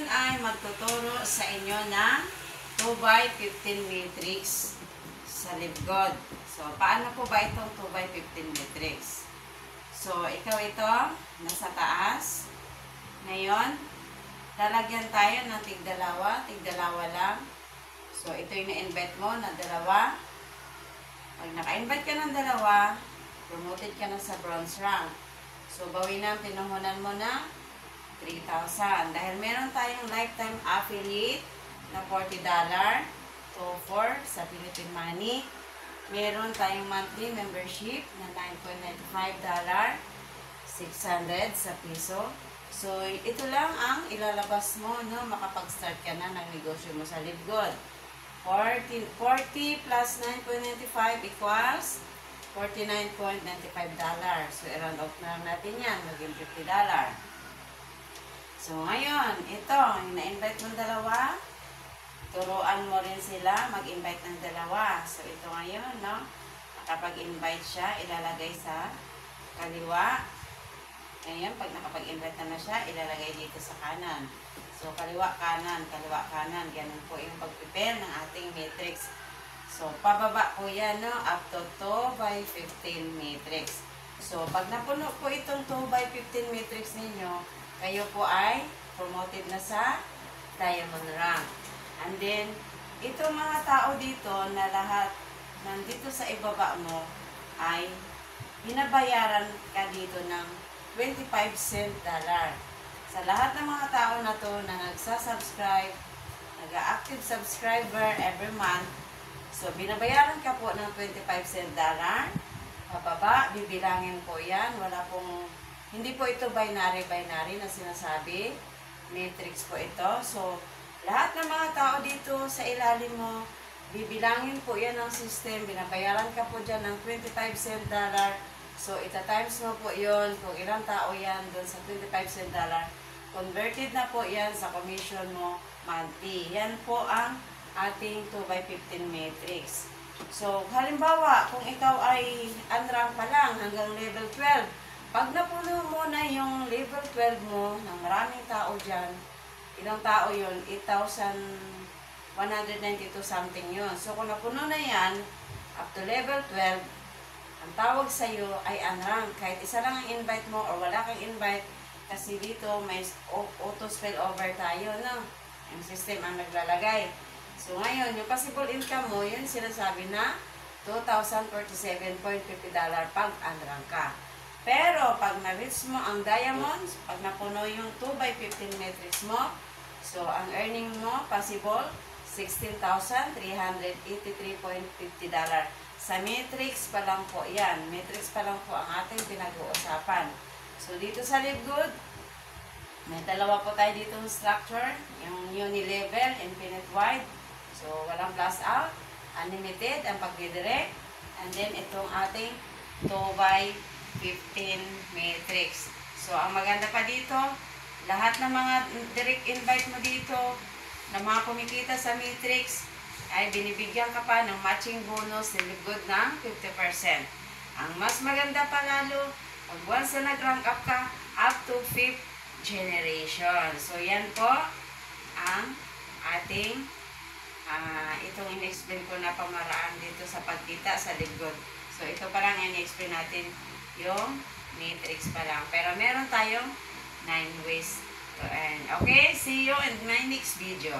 ay magtuturo sa inyo ng 2x15 matrix sa Libgod. So, paano po ba itong 2x15 matrix? So, ikaw ito, nasa taas. Ngayon, lalagyan tayo ng tig-dalawa lang. So, ito yung na-invite mo na dalawa. Pag naka-invite ka ng dalawa, promoted ka na sa bronze rank. So, bawin na, pinuhunan mo na 3,000. Dahil meron tayong lifetime affiliate na $40 to 4 sa Philippine Money. Meron tayong monthly membership na $9.95, 600 sa piso. So, ito lang ang ilalabas mo, no? Makapag-start ka na ng negosyo mo sa Libgod. 40 plus 9.95 equals $49.95. So, i-round off na natin yan. Maging $50. So, ngayon, ito, yung na-invite mong dalawa, turuan mo rin sila mag-invite ng dalawa. So, ito ngayon, no? Nakapag-invite siya, ilalagay sa kaliwa. Ngayon, pag nakapag-invite na siya, ilalagay dito sa kanan. So, kaliwa, kanan. Ganun po yung pag-prepare ng ating matrix. So, pababa po yan, no? Up to 2x15 matrix. So, pag napuno po itong 2x15 matrix ninyo, kayo po ay promoted na sa diamond rank. And then, itong mga tao dito na lahat nandito sa ibaba mo ay binabayaran ka dito ng 25 cent dollar. Sa lahat ng mga tao na to na nagsasubscribe, nag-active subscriber every month, so binabayaran ka po ng 25 cent dollar. Pababa, bibilangin po yan. Wala pong, hindi po ito binary na sinasabi. Matrix po ito. So, lahat ng mga tao dito sa ilalim mo, bibilangin po yan ng system. Binabayaran ka po dyan ng 25 cent dollar. So, ita-times mo po yun. Kung ilang tao yan doon sa 25 cent dollar, converted na po yan sa commission mo monthly. Yan po ang ating 2x15 matrix. So, halimbawa, kung ikaw ay unrank pa lang hanggang level 12, pag napuno mo na yung level 12 mo, ng maraming tao dyan, ilang tao yun? 8,192 something yun. So, kung napuno na yan, up to level 12, ang tawag sa'yo ay unrank. Kahit isa lang ang invite mo or wala kang invite, kasi dito may auto spill over tayo, no? Yung system ang naglalagay. So, ngayon, yung possible income mo, yun sinasabi na $2,047.50 pag unrank ka. Pero, pag na-reach mo ang diamonds, pag napuno yung 2x15 matrix mo, so, ang earning mo, possible, $16,383.50. Sa matrix pa lang po yan. Matrix pa lang po ang ating pinag-uusapan. So, dito sa Libgod, may dalawa po tayo dito structure, yung uni-level, infinite wide. So, walang plus out, unlimited ang pag-direct, and then itong ating 2x15 matrix. So, ang maganda pa dito, lahat ng mga direct invite mo dito, na mga kumikita sa matrix, ay binibigyan ka pa ng matching bonus sa Libgod ng 50%. Ang mas maganda pa lalo, pag once na nag-rank up ka, up to 5th generation. So, yan po ang ating itong in-explain ko na pamaraan dito sa pagkita sa Libgod. So, ito pa lang in-explain natin yung matrix pa lang. Pero meron tayong 9 ways to earn. Okay? See you in my next video.